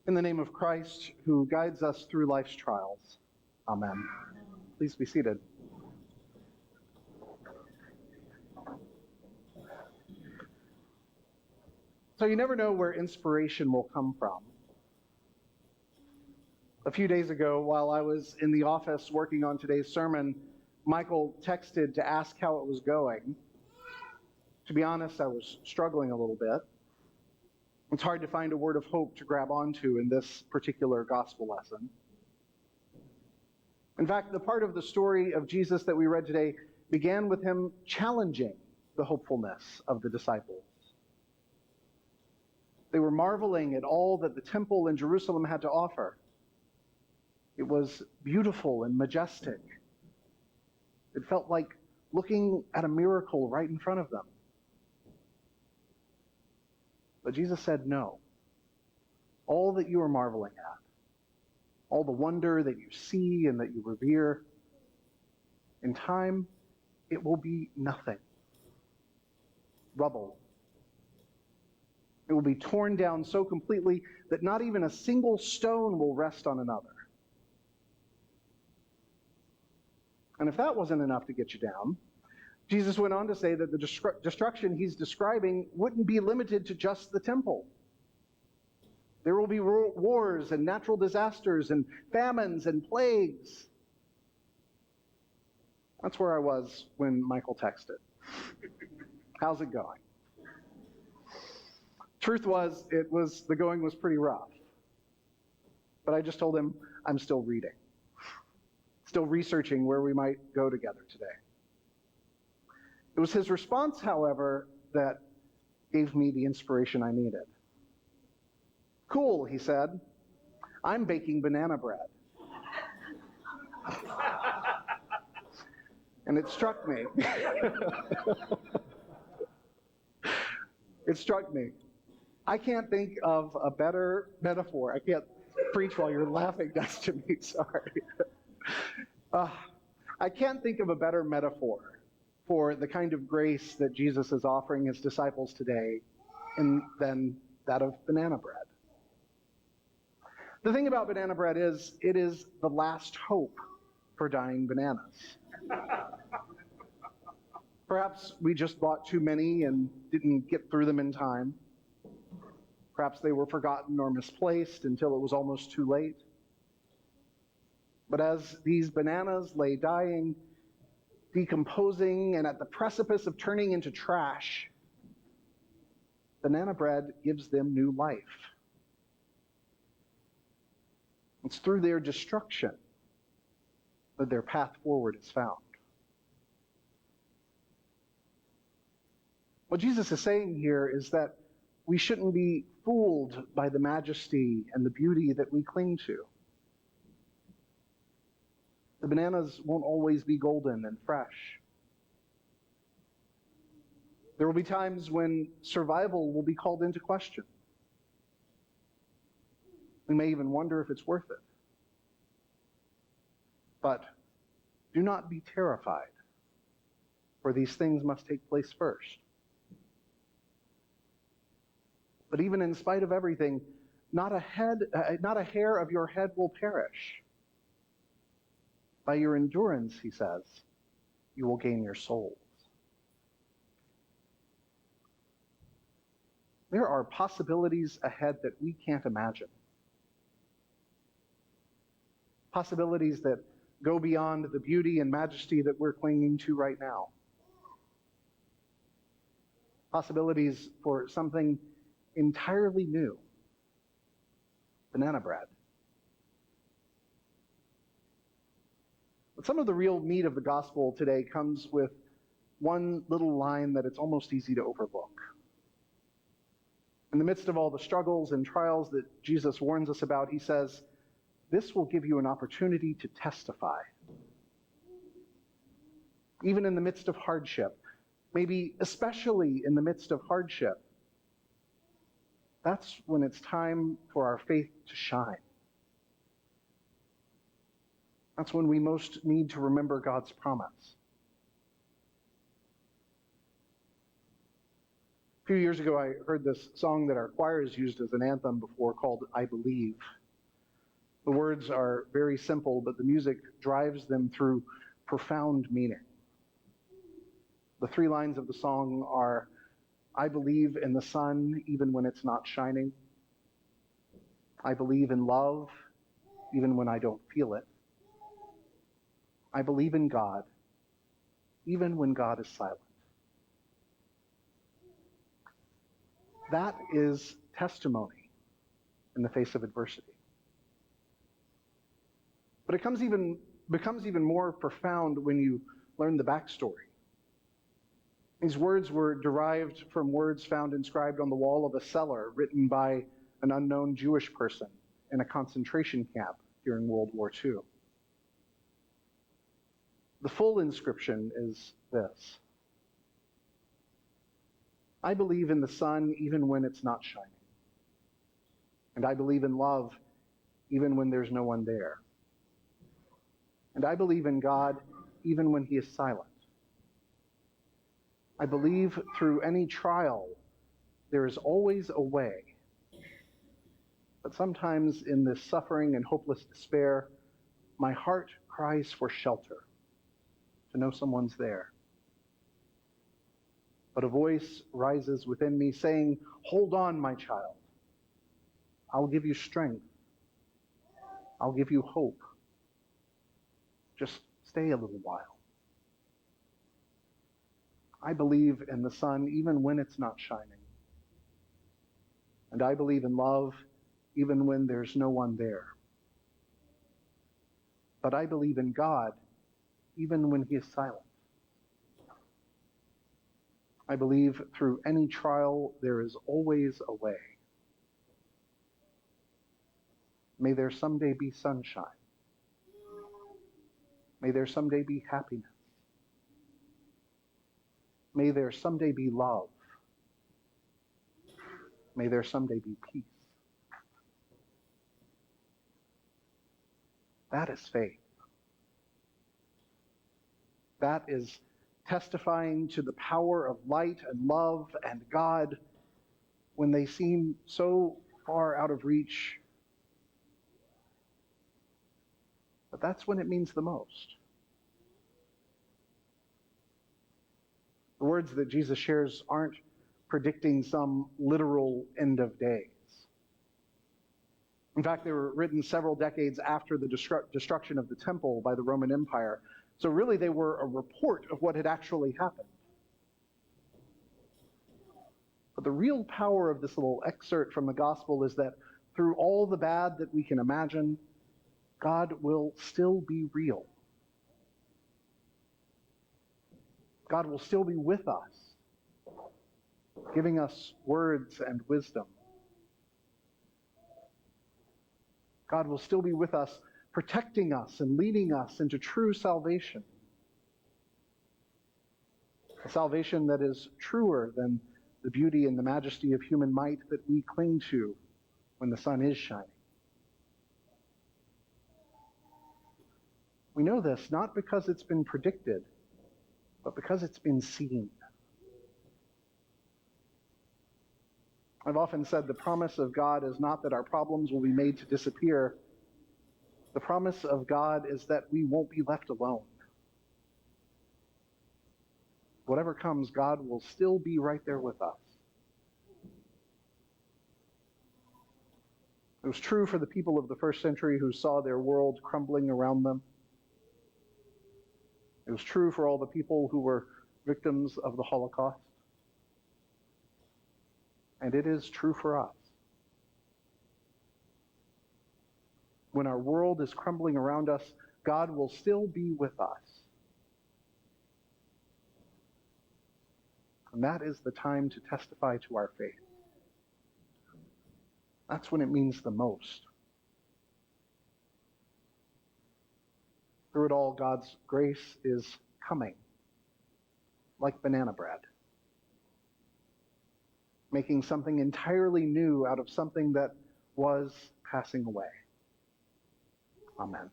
In the name of Christ, who guides us through life's trials. Amen. Please be seated. So you never know where inspiration will come from. A few days ago, while I was in the office working on today's sermon, Michael texted to ask how it was going. To be honest, I was struggling a little bit. It's hard to find a word of hope to grab onto in this particular gospel lesson. In fact, the part of the story of Jesus that we read today began with him challenging the hopefulness of the disciples. They were marveling at all that the temple in Jerusalem had to offer. It was beautiful and majestic. It felt like looking at a miracle right in front of them. But Jesus said, no. All that you are marveling at, all the wonder that you see and that you revere, in time, it will be nothing. Rubble. It will be torn down so completely that not even a single stone will rest on another. And if that wasn't enough to get you down, Jesus went on to say that the destruction he's describing wouldn't be limited to just the temple. There will be wars and natural disasters and famines and plagues. That's where I was when Michael texted. How's it going? Truth was, the going was pretty rough. But I just told him I'm still reading. Still researching where we might go together today. It was his response, however, that gave me the inspiration I needed. Cool, he said. I'm baking banana bread. And it struck me. It struck me. I can't think of a better metaphor. I can't preach while you're laughing next to me, sorry. I can't think of a better metaphor for the kind of grace that Jesus is offering his disciples today than that of banana bread. The thing about banana bread is it is the last hope for dying bananas. Perhaps we just bought too many and didn't get through them in time. Perhaps they were forgotten or misplaced until it was almost too late. But as these bananas lay dying, decomposing, and at the precipice of turning into trash, banana bread gives them new life. It's through their destruction that their path forward is found. What Jesus is saying here is that we shouldn't be fooled by the majesty and the beauty that we cling to. The bananas won't always be golden and fresh. There will be times when survival will be called into question. We may even wonder if it's worth it. But do not be terrified, for these things must take place first. But even in spite of everything, not a hair of your head will perish. By your endurance, he says, you will gain your souls. There are possibilities ahead that we can't imagine. Possibilities that go beyond the beauty and majesty that we're clinging to right now. Possibilities for something entirely new. Banana bread. But some of the real meat of the gospel today comes with one little line that it's almost easy to overlook. In the midst of all the struggles and trials that Jesus warns us about, he says, this will give you an opportunity to testify. Even in the midst of hardship, maybe especially in the midst of hardship, that's when it's time for our faith to shine. That's when we most need to remember God's promise. A few years ago, I heard this song that our choir has used as an anthem before called I Believe. The words are very simple, but the music drives them through profound meaning. The three lines of the song are, I believe in the sun even when it's not shining. I believe in love even when I don't feel it. I believe in God even when God is silent. That is testimony in the face of adversity. But it becomes even more profound when you learn the backstory. These words were derived from words found inscribed on the wall of a cellar written by an unknown Jewish person in a concentration camp during World War II. The full inscription is this: I believe in the sun even when it's not shining. And I believe in love even when there's no one there. And I believe in God even when he is silent. I believe through any trial there is always a way. But sometimes in this suffering and hopeless despair, my heart cries for shelter, to know someone's there. But a voice rises within me saying, hold on, my child. I'll give you strength. I'll give you hope. Just stay a little while. I believe in the sun even when it's not shining. And I believe in love even when there's no one there. But I believe in God even when he is silent. I believe through any trial there is always a way. May there someday be sunshine. May there someday be happiness. May there someday be love. May there someday be peace. That is faith. That is testifying to the power of light and love and God when they seem so far out of reach. But that's when it means the most. The words that Jesus shares aren't predicting some literal end of days. In fact, they were written several decades after the destruction of the temple by the Roman Empire. So really they were a report of what had actually happened. But the real power of this little excerpt from the gospel is that through all the bad that we can imagine, God will still be real. God will still be with us, giving us words and wisdom. God will still be with us, protecting us and leading us into true salvation. A salvation that is truer than the beauty and the majesty of human might that we cling to when the sun is shining. We know this not because it's been predicted, but because it's been seen. I've often said the promise of God is not that our problems will be made to disappear. The promise of God is that we won't be left alone. Whatever comes, God will still be right there with us. It was true for the people of the first century who saw their world crumbling around them. It was true for all the people who were victims of the Holocaust. And it is true for us. When our world is crumbling around us, God will still be with us. And that is the time to testify to our faith. That's when it means the most. Through it all, God's grace is coming, like banana bread, making something entirely new out of something that was passing away. Amen.